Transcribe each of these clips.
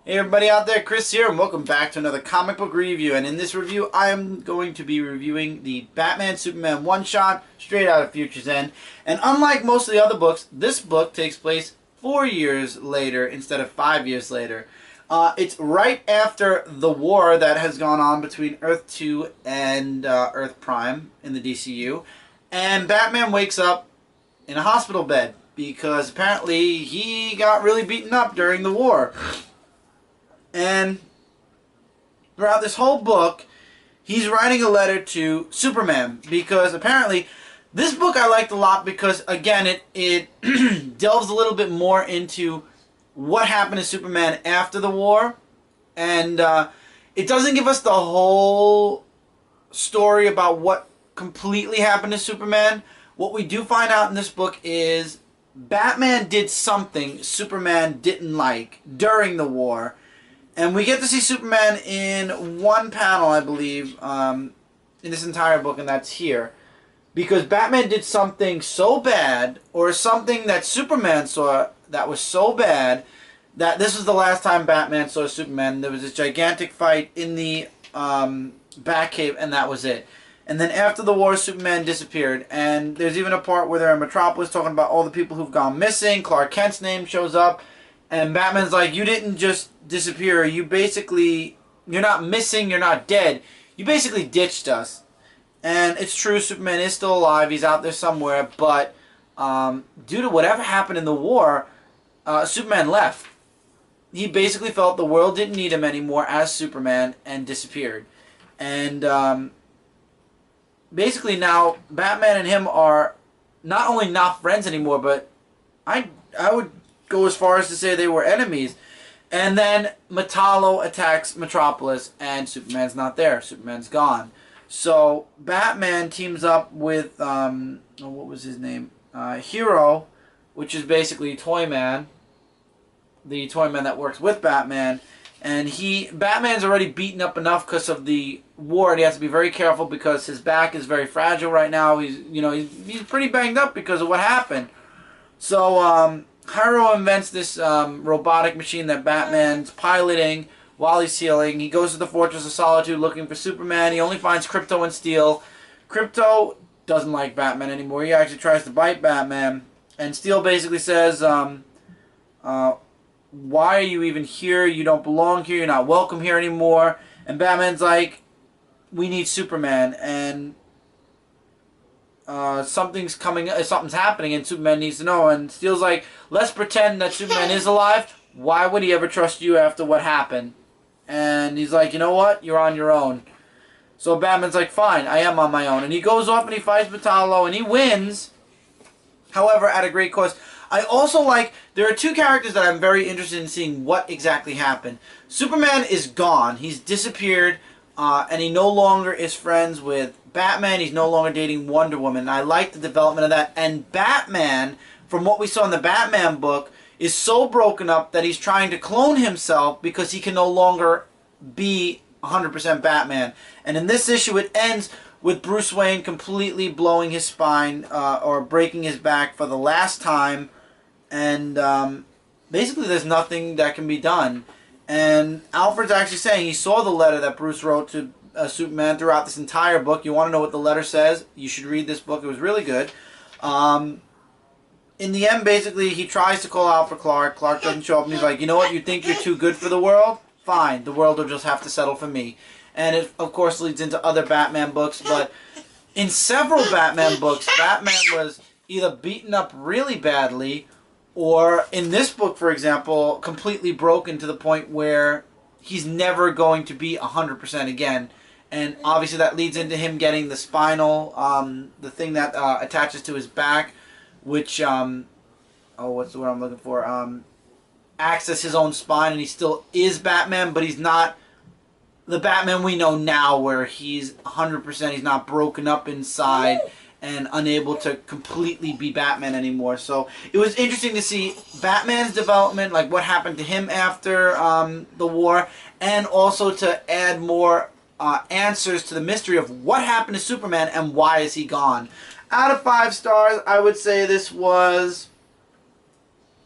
Hey everybody out there, Chris here, and welcome back to another comic book review. And in this review, I am going to be reviewing the Batman Superman one-shot straight out of Future's End. And unlike most of the other books, this book takes place 4 years later instead of 5 years later. It's right after the war that has gone on between Earth 2 and Earth Prime in the DCU. And Batman wakes up in a hospital bed because apparently he got really beaten up during the war. And throughout this whole book, he's writing a letter to Superman because apparently this book I liked a lot because, again, it delves a little bit more into what happened to Superman after the war. And it doesn't give us the whole story about what completely happened to Superman. What we do find out in this book is Batman did something Superman didn't like during the war. And we get to see Superman in one panel, I believe, in this entire book, and that's here. Because Batman did something so bad, or something that Superman saw that was so bad, that this was the last time Batman saw Superman. There was this gigantic fight in the Batcave, and that was it. And then after the war, Superman disappeared. And there's even a part where they're in Metropolis talking about all the people who've gone missing. Clark Kent's name shows up. And Batman's like, you didn't just disappear. You basically, you're not missing, you're not dead. You basically ditched us. And it's true, Superman is still alive. He's out there somewhere. But due to whatever happened in the war, Superman left. He basically felt the world didn't need him anymore as Superman and disappeared. And basically now, Batman and him are not only not friends anymore, but I would go as far as to say they were enemies. And then Metallo attacks Metropolis and Superman's not there. Superman's gone. So Batman teams up with what was his name? Hero, which is basically Toyman, the Toyman that works with Batman. And Batman's already beaten up enough because of the war, and he has to be very careful because his back is very fragile right now. He's pretty banged up because of what happened. So Hiro invents this robotic machine that Batman's piloting while he's healing. He goes to the Fortress of Solitude looking for Superman. He only finds Krypto and Steel. Krypto doesn't like Batman anymore. He actually tries to bite Batman. And Steel basically says, why are you even here? You don't belong here. You're not welcome here anymore. And Batman's like, we need Superman. And something's happening and Superman needs to know. And Steel's like, let's pretend that Superman is alive. Why would he ever trust you after what happened? And he's like, you know what? You're on your own. So Batman's like, fine, I am on my own. And he goes off and he fights Metallo and he wins. However, at a great cost. I also like, there are two characters that I'm very interested in seeing what exactly happened. Superman is gone. He's disappeared. And he no longer is friends with Batman. He's no longer dating Wonder Woman. And I like the development of that. And Batman, from what we saw in the Batman book, is so broken up that he's trying to clone himself because he can no longer be 100% Batman. And in this issue, it ends with Bruce Wayne completely blowing his spine or breaking his back for the last time. And basically there's nothing that can be done. And Alfred's actually saying he saw the letter that Bruce wrote to Superman throughout this entire book. You want to know what the letter says? You should read this book. It was really good. In the end, basically, he tries to call out for Clark. Clark doesn't show up, and he's like, you know what? You think you're too good for the world? Fine. The world will just have to settle for me. And it, of course, leads into other Batman books. But in several Batman books, Batman was either beaten up really badly, or in this book, for example, completely broken to the point where he's never going to be 100% again. And obviously that leads into him getting the spinal, the thing that attaches to his back, which, what's the word I'm looking for? Acts as his own spine, and he still is Batman, but he's not the Batman we know now where he's 100%, he's not broken up inside and unable to completely be Batman anymore. So it was interesting to see Batman's development, like what happened to him after the war, and also to add more answers to the mystery of what happened to Superman and why is he gone. Out of 5 stars, I would say this was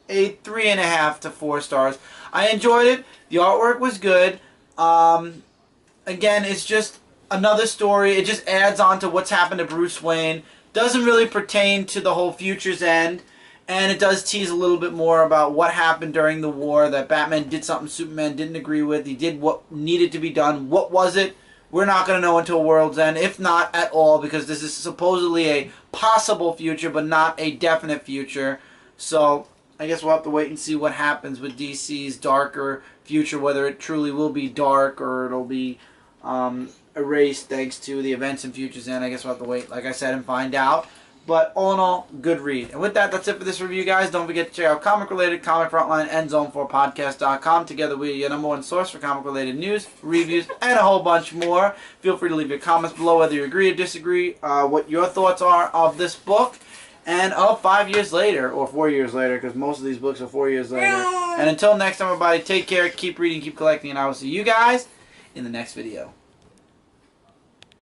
a 3.5 to 4 stars. I enjoyed it. The artwork was good. Again, it's just another story. It just adds on to what's happened to Bruce Wayne. Doesn't really pertain to the whole Future's End. And it does tease a little bit more about what happened during the war, that Batman did something Superman didn't agree with. He did what needed to be done. What was it? We're not going to know until World's End, if not at all, because this is supposedly a possible future, but not a definite future. So I guess we'll have to wait and see what happens with DC's darker future, whether it truly will be dark or it'll be erased thanks to the events in Future's End. I guess we'll have to wait, like I said, and find out. But all in all, good read. And with that, that's it for this review, guys. Don't forget to check out comic-related, Comic Frontline, and Zone4Podcast.com. Together, we are your #1 source for comic-related news, reviews, and a whole bunch more. Feel free to leave your comments below whether you agree or disagree, what your thoughts are of this book. And 5 years later, or 4 years later, because most of these books are 4 years later. And until next time, everybody, take care, keep reading, keep collecting, and I will see you guys in the next video.